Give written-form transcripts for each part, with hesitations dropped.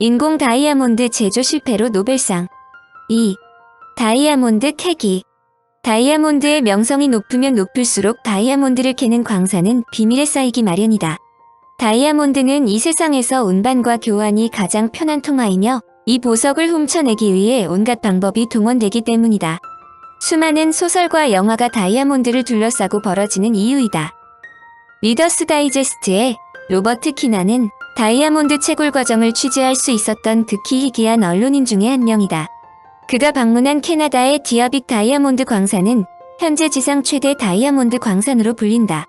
인공 다이아몬드 제조 실패로 노벨상. 2. 다이아몬드 캐기. 다이아몬드의 명성이 높으면 높을수록 다이아몬드를 캐는 광산은 비밀에 쌓이기 마련이다. 다이아몬드는 이 세상에서 운반과 교환이 가장 편한 통화이며 이 보석을 훔쳐내기 위해 온갖 방법이 동원되기 때문이다. 수많은 소설과 영화가 다이아몬드를 둘러싸고 벌어지는 이유이다. 리더스 다이제스트의 로버트 키나는 다이아몬드 채굴 과정을 취재할 수 있었던 극히 희귀한 언론인 중에 한 명이다. 그가 방문한 캐나다의 디아빅 다이아몬드 광산은 현재 지상 최대 다이아몬드 광산으로 불린다.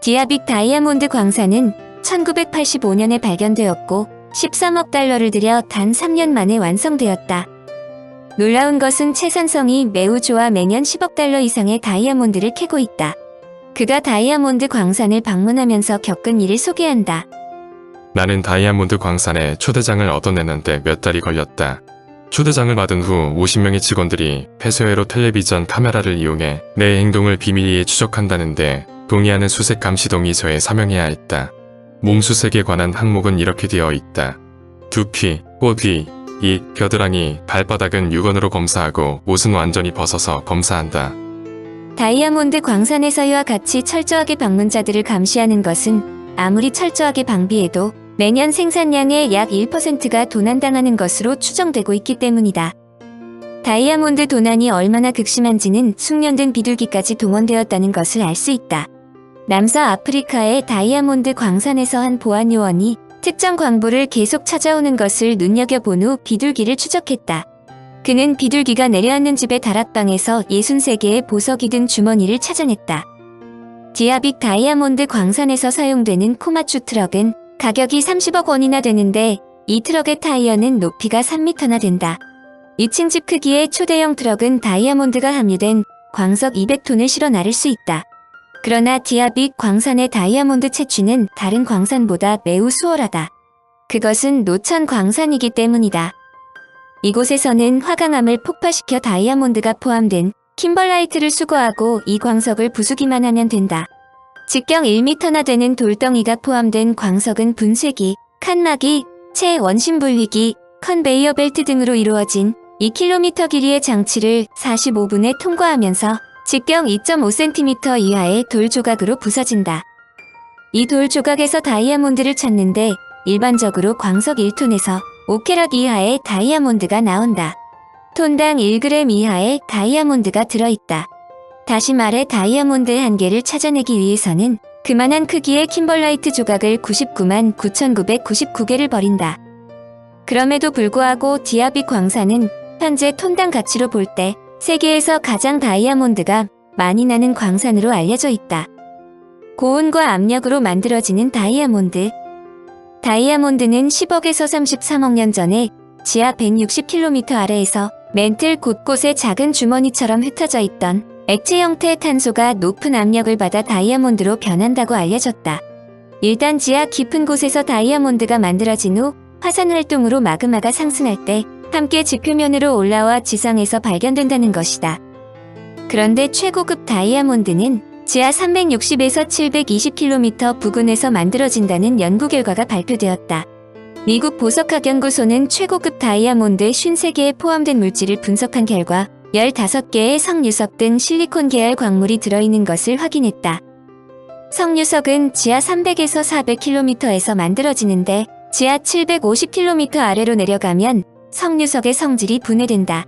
디아빅 다이아몬드 광산은 1985년에 발견되었고 13억 달러를 들여 단 3년 만에 완성되었다. 놀라운 것은 채산성이 매우 좋아 매년 10억 달러 이상의 다이아몬드를 캐고 있다. 그가 다이아몬드 광산을 방문하면서 겪은 일을 소개한다. 나는 다이아몬드 광산에 초대장을 얻어내는데 몇 달이 걸렸다. 초대장을 받은 후 50명의 직원들이 폐쇄회로 텔레비전 카메라를 이용해 내 행동을 비밀리에 추적한다는데 동의하는 수색 감시동의서에 서명해야 했다. 몸수색에 관한 항목은 이렇게 되어 있다. 두피, 꼬리, 입, 겨드랑이, 발바닥은 육안으로 검사하고 옷은 완전히 벗어서 검사한다. 다이아몬드 광산에서와 같이 철저하게 방문자들을 감시하는 것은 아무리 철저하게 방비해도 매년 생산량의 약 1%가 도난당하는 것으로 추정되고 있기 때문이다. 다이아몬드 도난이 얼마나 극심한지는 숙련된 비둘기까지 동원되었다는 것을 알 수 있다. 남서아프리카의 다이아몬드 광산에서 한 보안 요원이 특정 광부를 계속 찾아오는 것을 눈여겨본 후 비둘기를 추적했다. 그는 비둘기가 내려앉는 집의 다락방에서 63개의 보석이 든 주머니를 찾아냈다. 디아빅 다이아몬드 광산에서 사용되는 코마추 트럭은 가격이 30억 원이나 되는데 이 트럭의 타이어는 높이가 3m나 된다. 2층 집 크기의 초대형 트럭은 다이아몬드가 함유된 광석 200톤을 실어 나를 수 있다. 그러나 디아빅 광산의 다이아몬드 채취는 다른 광산보다 매우 수월하다. 그것은 노천 광산이기 때문이다. 이곳에서는 화강암을 폭파시켜 다이아몬드가 포함된 킴벌라이트를 수거하고 이 광석을 부수기만 하면 된다. 직경 1m나 되는 돌덩이가 포함된 광석은 분쇄기, 칸막이, 채 원심 분리기, 컨베이어 벨트 등으로 이루어진 2km 길이의 장치를 45분에 통과하면서 직경 2.5cm 이하의 돌 조각으로 부서진다. 이 돌 조각에서 다이아몬드를 찾는데 일반적으로 광석 1톤에서 5캐럿 이하의 다이아몬드가 나온다. 톤당 1g 이하의 다이아몬드가 들어있다. 다시 말해 다이아몬드의 한계를 찾아내기 위해서는 그만한 크기의 킴벌라이트 조각을 99만 9,999개를 버린다. 그럼에도 불구하고 디아빅 광산은 현재 톤당 가치로 볼 때 세계에서 가장 다이아몬드가 많이 나는 광산으로 알려져 있다. 고온과 압력으로 만들어지는 다이아몬드. 다이아몬드는 10억에서 33억 년 전에 지하 160km 아래에서 멘틀 곳곳에 작은 주머니처럼 흩어져 있던 액체 형태의 탄소가 높은 압력을 받아 다이아몬드로 변한다고 알려졌다. 일단 지하 깊은 곳에서 다이아몬드가 만들어진 후 화산 활동으로 마그마가 상승할 때 함께 지표면으로 올라와 지상에서 발견된다는 것이다. 그런데 최고급 다이아몬드는 지하 360에서 720km 부근에서 만들어진다는 연구 결과가 발표되었다. 미국 보석학연구소는 최고급 다이아몬드 53개에 포함된 물질을 분석한 결과 15개의 석유석 등 실리콘 계열 광물이 들어있는 것을 확인했다. 석유석은 지하 300에서 400km에서 만들어지는데 지하 750km 아래로 내려가면 석유석의 성질이 분해된다.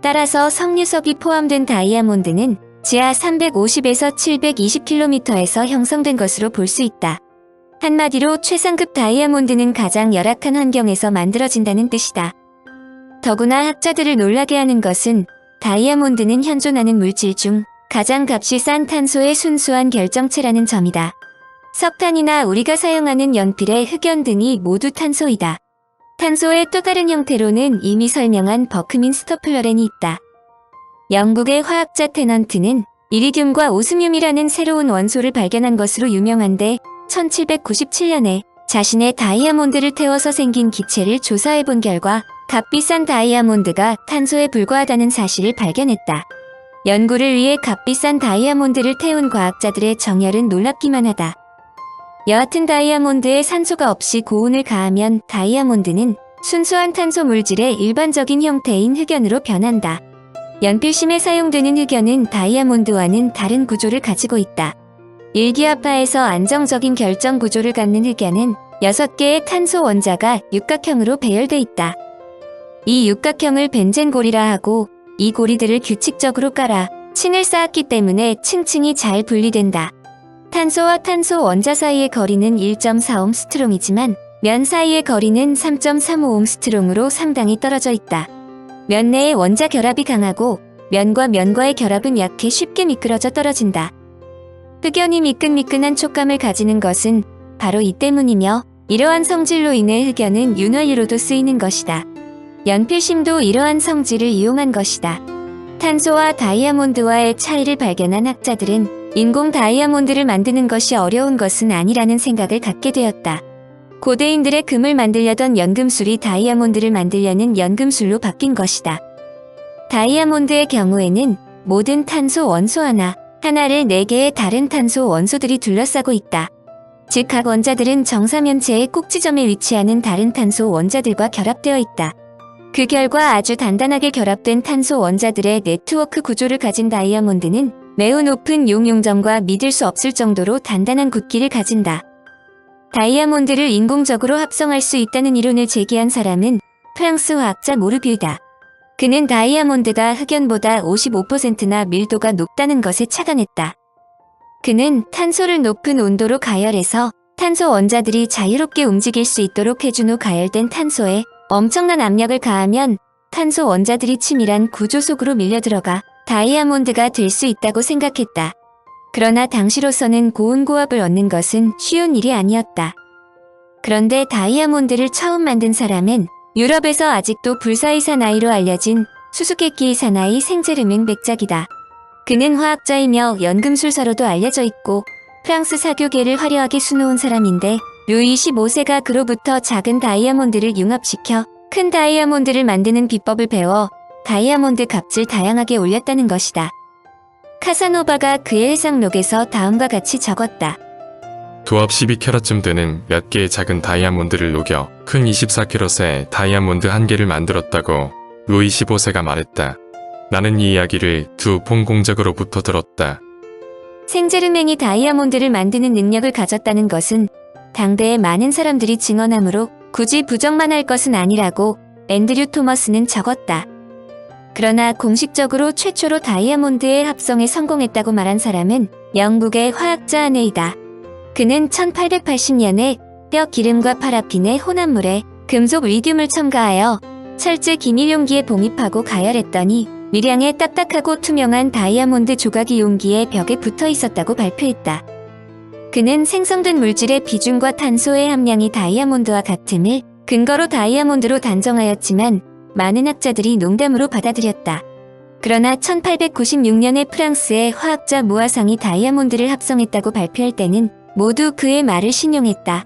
따라서 석유석이 포함된 다이아몬드는 지하 350에서 720km에서 형성된 것으로 볼 수 있다. 한마디로 최상급 다이아몬드는 가장 열악한 환경에서 만들어진다는 뜻이다. 더구나 학자들을 놀라게 하는 것은 다이아몬드는 현존하는 물질 중 가장 값이 싼 탄소의 순수한 결정체라는 점이다. 석탄이나 우리가 사용하는 연필의 흑연 등이 모두 탄소이다. 탄소의 또 다른 형태로는 이미 설명한 버크민스터 플러렌이 있다. 영국의 화학자 테넌트는 이리듐과 오스뮴이라는 새로운 원소를 발견한 것으로 유명한데 1797년에 자신의 다이아몬드를 태워서 생긴 기체를 조사해본 결과 값비싼 다이아몬드가 탄소에 불과하다는 사실을 발견했다. 연구를 위해 값비싼 다이아몬드를 태운 과학자들의 정열은 놀랍기만 하다. 여하튼 다이아몬드에 산소가 없이 고온을 가하면 다이아몬드는 순수한 탄소 물질의 일반적인 형태인 흑연으로 변한다. 연필심에 사용되는 흑연은 다이아몬드와는 다른 구조를 가지고 있다. 일기화파에서 안정적인 결정 구조를 갖는 흑연은 6개의 탄소 원자가 육각형으로 배열돼 있다. 이 육각형을 벤젠골이라 하고 이 고리들을 규칙적으로 깔아 층을 쌓았기 때문에 층층이 잘 분리된다. 탄소와 탄소 원자 사이의 거리는 1.4옴 스트롱이지만 면 사이의 거리는 3.35옴 스트롱으로 상당히 떨어져 있다. 면 내의 원자 결합이 강하고 면과 면과의 결합은 약해 쉽게 미끄러져 떨어진다. 흑연이 미끈미끈한 촉감을 가지는 것은 바로 이 때문이며 이러한 성질로 인해 흑연은 윤활유로도 쓰이는 것이다. 연필심도 이러한 성질을 이용한 것이다. 탄소와 다이아몬드와의 차이를 발견한 학자들은 인공 다이아몬드를 만드는 것이 어려운 것은 아니라는 생각을 갖게 되었다. 고대인들의 금을 만들려던 연금술이 다이아몬드를 만들려는 연금술로 바뀐 것이다. 다이아몬드의 경우에는 모든 탄소 원소 하나를 4개의 다른 탄소 원소들이 둘러싸고 있다. 즉 각 원자들은 정사면체의 꼭지점에 위치하는 다른 탄소 원자들과 결합되어 있다. 그 결과 아주 단단하게 결합된 탄소 원자들의 네트워크 구조를 가진 다이아몬드는 매우 높은 용용점과 믿을 수 없을 정도로 단단한 굳기를 가진다. 다이아몬드를 인공적으로 합성할 수 있다는 이론을 제기한 사람은 프랑스 화학자 모르뷰다. 그는 다이아몬드가 흑연보다 55%나 밀도가 높다는 것에 착안했다. 그는 탄소를 높은 온도로 가열해서 탄소 원자들이 자유롭게 움직일 수 있도록 해준 후 가열된 탄소에 엄청난 압력을 가하면 탄소 원자들이 치밀한 구조 속으로 밀려들어가 다이아몬드가 될 수 있다고 생각했다. 그러나 당시로서는 고온고압을 얻는 것은 쉬운 일이 아니었다. 그런데 다이아몬드를 처음 만든 사람은 유럽에서 아직도 불사의 사나이로 알려진 수수께끼의 사나이 생제르맹 백작이다. 그는 화학자이며 연금술사로도 알려져 있고 프랑스 사교계를 화려하게 수놓은 사람인데 루이 15세가 그로부터 작은 다이아몬드를 융합시켜 큰 다이아몬드를 만드는 비법을 배워 다이아몬드 값을 다양하게 올렸다는 것이다. 카사노바가 그의 회상록에서 다음과 같이 적었다. 도합 12캐럿쯤 되는 몇 개의 작은 다이아몬드를 녹여 큰 24캐럿의 다이아몬드 1개를 만들었다고 루이 15세가 말했다. 나는 이 이야기를 두 봉공적으로부터 들었다. 생제르맹이 다이아몬드를 만드는 능력을 가졌다는 것은 당대의 많은 사람들이 증언하므로 굳이 부정만 할 것은 아니라고 앤드류 토머스는 적었다. 그러나 공식적으로 최초로 다이아몬드의 합성에 성공했다고 말한 사람은 영국의 화학자 아네이다. 그는 1880년에 뼈 기름과 파라핀의 혼합물에 금속 리듐을 첨가하여 철제 기밀 용기에 봉입하고 가열했더니 미량의 딱딱하고 투명한 다이아몬드 조각이 용기의 벽에 붙어 있었다고 발표했다. 그는 생성된 물질의 비중과 탄소의 함량이 다이아몬드와 같음을 근거로 다이아몬드로 단정하였지만 많은 학자들이 농담으로 받아들였다. 그러나 1896년에 프랑스의 화학자 무아상이 다이아몬드를 합성했다고 발표할 때는 모두 그의 말을 신용했다.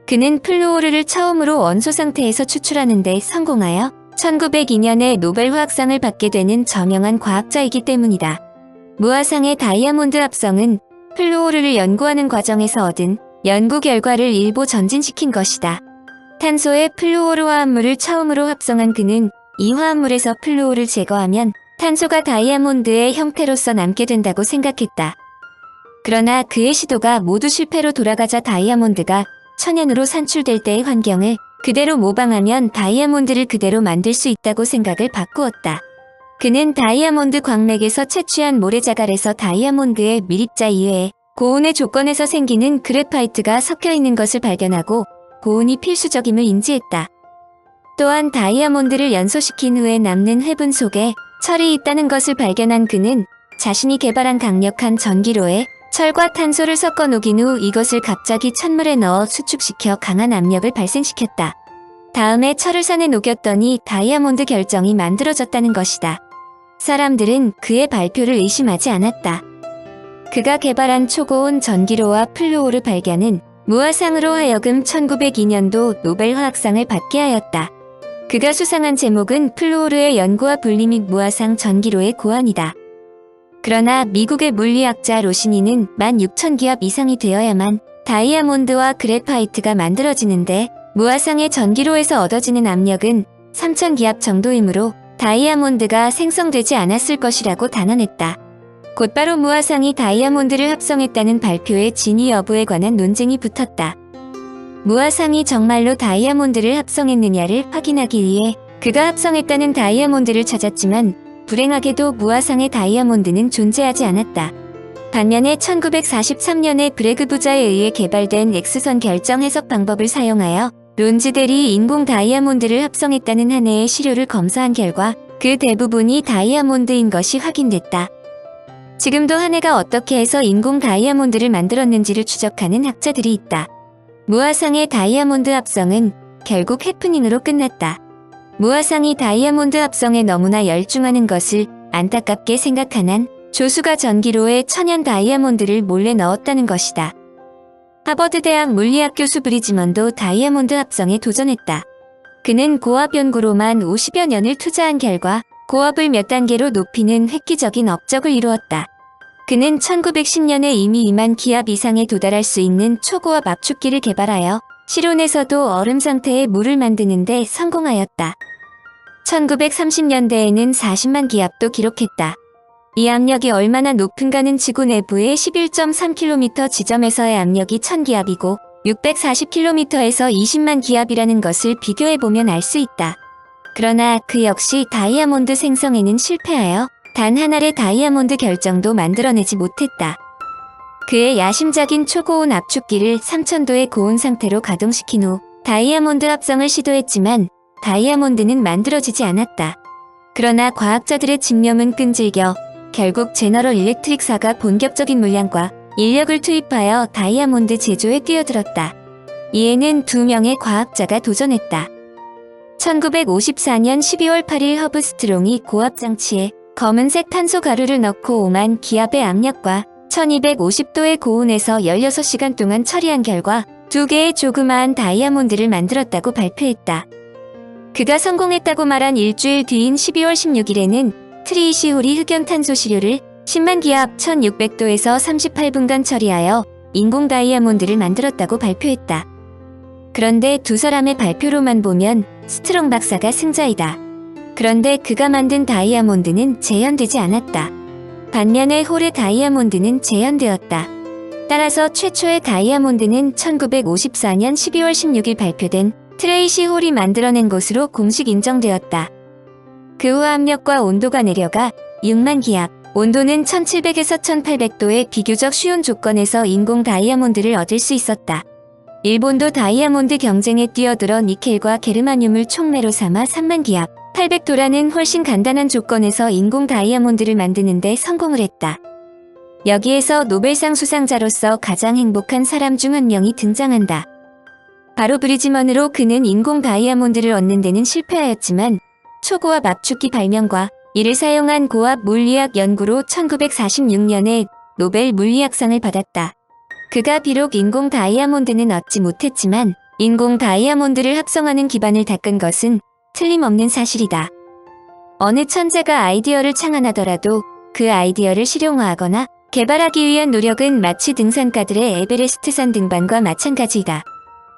그는 플루오르를 처음으로 원소 상태에서 추출하는 데 성공하여 1902년에 노벨 화학상을 받게 되는 저명한 과학자이기 때문이다. 무아상의 다이아몬드 합성은 플루오르를 연구하는 과정에서 얻은 연구 결과를 일부 전진시킨 것이다. 탄소의 플루오르 화합물을 처음으로 합성한 그는 이 화합물에서 플루오를 제거하면 탄소가 다이아몬드의 형태로서 남게 된다고 생각했다. 그러나 그의 시도가 모두 실패로 돌아가자 다이아몬드가 천연으로 산출될 때의 환경을 그대로 모방하면 다이아몬드를 그대로 만들 수 있다고 생각을 바꾸었다. 그는 다이아몬드 광맥에서 채취한 모래자갈에서 다이아몬드의 밀입자 이외에 고온의 조건에서 생기는 그래파이트가 섞여 있는 것을 발견하고 고온이 필수적임을 인지했다. 또한 다이아몬드를 연소시킨 후에 남는 회분 속에 철이 있다는 것을 발견한 그는 자신이 개발한 강력한 전기로에 철과 탄소를 섞어 녹인 후 이것을 갑자기 찬물에 넣어 수축시켜 강한 압력을 발생시켰다. 다음에 철을 산에 녹였더니 다이아몬드 결정이 만들어졌다는 것이다. 사람들은 그의 발표를 의심하지 않았다. 그가 개발한 초고온 전기로와 플루오르 발견은 무아상으로 하여금 1902년도 노벨 화학상을 받게 하였다. 그가 수상한 제목은 플루오르의 연구와 분리 및 무아상 전기로의 고안이다. 그러나 미국의 물리학자 로시니는 16,000기압 이상이 되어야만 다이아몬드와 그래파이트가 만들어지는데 무화상의 전기로에서 얻어지는 압력은 3000기압 정도이므로 다이아몬드가 생성되지 않았을 것이라고 단언했다. 곧바로 무화상이 다이아몬드를 합성했다는 발표의 진위 여부에 관한 논쟁이 붙었다. 무화상이 정말로 다이아몬드를 합성했느냐를 확인하기 위해 그가 합성했다는 다이아몬드를 찾았지만 불행하게도 무화상의 다이아몬드는 존재하지 않았다. 반면에 1943년에 브래그 부자에 의해 개발된 X선 결정 해석 방법을 사용하여 론즈델이 인공 다이아몬드를 합성했다는 한 해의 시료를 검사한 결과 그 대부분이 다이아몬드인 것이 확인됐다. 지금도 한 해가 어떻게 해서 인공 다이아몬드를 만들었는지를 추적하는 학자들이 있다. 무화상의 다이아몬드 합성은 결국 해프닝으로 끝났다. 무화상이 다이아몬드 합성에 너무나 열중하는 것을 안타깝게 생각한 한 조수가 전기로에 천연 다이아몬드를 몰래 넣었다는 것이다. 하버드대학 물리학 교수 브리즈먼도 다이아몬드 합성에 도전했다. 그는 고압 연구로만 50여 년을 투자한 결과 고압을 몇 단계로 높이는 획기적인 업적을 이루었다. 그는 1910년에 이미 2만 기압 이상에 도달할 수 있는 초고압 압축기를 개발하여 실온에서도 얼음 상태의 물을 만드는 데 성공하였다. 1930년대에는 40만 기압도 기록했다. 이 압력이 얼마나 높은가는 지구 내부의 11.3km 지점에서의 압력이 1000기압이고 640km에서 20만 기압이라는 것을 비교해보면 알 수 있다. 그러나 그 역시 다이아몬드 생성에는 실패하여 단 한 알의 다이아몬드 결정도 만들어내지 못했다. 그의 야심작인 초고온 압축기를 3000도의 고온 상태로 가동시킨 후 다이아몬드 합성을 시도했지만 다이아몬드는 만들어지지 않았다. 그러나 과학자들의 집념은 끈질겨 결국 제너럴 일렉트릭사가 본격적인 물량과 인력을 투입하여 다이아몬드 제조에 뛰어들었다. 이에는 2명의 과학자가 도전했다. 1954년 12월 8일 허브 스트롱이 고압 장치에 검은색 탄소 가루를 넣고 5만 기압의 압력과 1250도의 고온에서 16시간 동안 처리한 결과 2개의 조그마한 다이아몬드를 만들었다고 발표했다. 그가 성공했다고 말한 일주일 뒤인 12월 16일에는 트리이시 홀이 흑연탄소 시료를 10만 기압 1600도에서 38분간 처리하여 인공 다이아몬드를 만들었다고 발표했다. 그런데 두 사람의 발표로만 보면 스트롱 박사가 승자이다. 그런데 그가 만든 다이아몬드는 재현되지 않았다. 반면에 홀의 다이아몬드는 재현되었다. 따라서 최초의 다이아몬드는 1954년 12월 16일 발표된 트레이시 홀이 만들어낸 것으로 공식 인정되었다. 그 후 압력과 온도가 내려가 6만 기압, 온도는 1700에서 1800도의 비교적 쉬운 조건에서 인공 다이아몬드를 얻을 수 있었다. 일본도 다이아몬드 경쟁에 뛰어들어 니켈과 게르마늄을 촉매로 삼아 3만 기압, 800도라는 훨씬 간단한 조건에서 인공 다이아몬드를 만드는 데 성공을 했다. 여기에서 노벨상 수상자로서 가장 행복한 사람 중 한 명이 등장한다. 바로 브리즈먼으로 그는 인공 다이아몬드를 얻는 데는 실패하였지만 초고압 압축기 발명과 이를 사용한 고압 물리학 연구로 1946년에 노벨 물리학상을 받았다. 그가 비록 인공 다이아몬드는 얻지 못했지만 인공 다이아몬드를 합성하는 기반을 닦은 것은 틀림없는 사실이다. 어느 천재가 아이디어를 창안하더라도 그 아이디어를 실용화하거나 개발하기 위한 노력은 마치 등산가들의 에베레스트산 등반과 마찬가지이다.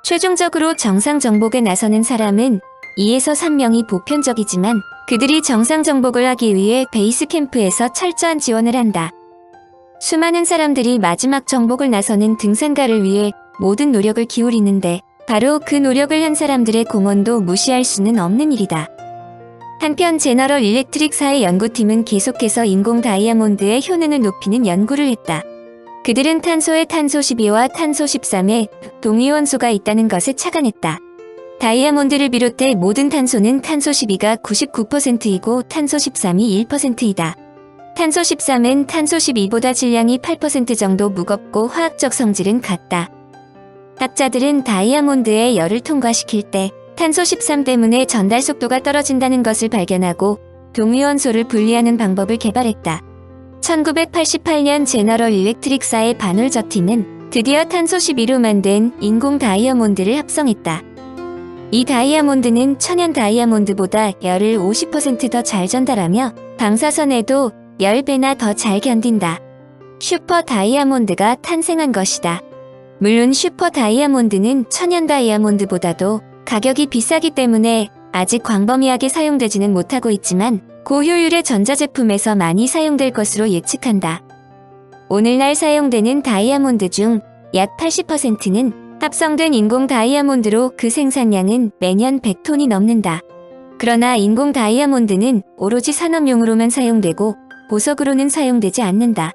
최종적으로 정상 정복에 나서는 사람은 2에서 3명이 보편적이지만 그들이 정상 정복을 하기 위해 베이스 캠프에서 철저한 지원을 한다. 수많은 사람들이 마지막 정복을 나서는 등산가를 위해 모든 노력을 기울이는데 바로 그 노력을 한 사람들의 공헌도 무시할 수는 없는 일이다. 한편 제너럴 일렉트릭사의 연구팀은 계속해서 인공 다이아몬드의 효능을 높이는 연구를 했다. 그들은 탄소에 탄소 12와 탄소 13의 동위원소가 있다는 것을 착안했다. 다이아몬드를 비롯해 모든 탄소는 탄소 12가 99%이고 탄소 13이 1%이다. 탄소 13은 탄소 12보다 질량이 8% 정도 무겁고 화학적 성질은 같다. 학자들은 다이아몬드의 열을 통과시킬 때 탄소 13 때문에 전달 속도가 떨어진다는 것을 발견하고 동위원소를 분리하는 방법을 개발했다. 1988년 제너럴 일렉트릭사의 반올저팀은 드디어 탄소 12로 만든 인공 다이아몬드를 합성했다. 이 다이아몬드는 천연 다이아몬드보다 열을 50% 더 잘 전달하며 방사선에도 10배나 더 잘 견딘다. 슈퍼 다이아몬드가 탄생한 것이다. 물론 슈퍼 다이아몬드는 천연 다이아몬드보다도 가격이 비싸기 때문에 아직 광범위하게 사용되지는 못하고 있지만 고효율의 전자제품에서 많이 사용될 것으로 예측한다. 오늘날 사용되는 다이아몬드 중 약 80%는 합성된 인공 다이아몬드로 그 생산량은 매년 100톤이 넘는다. 그러나 인공 다이아몬드는 오로지 산업용으로만 사용되고 보석으로는 사용되지 않는다.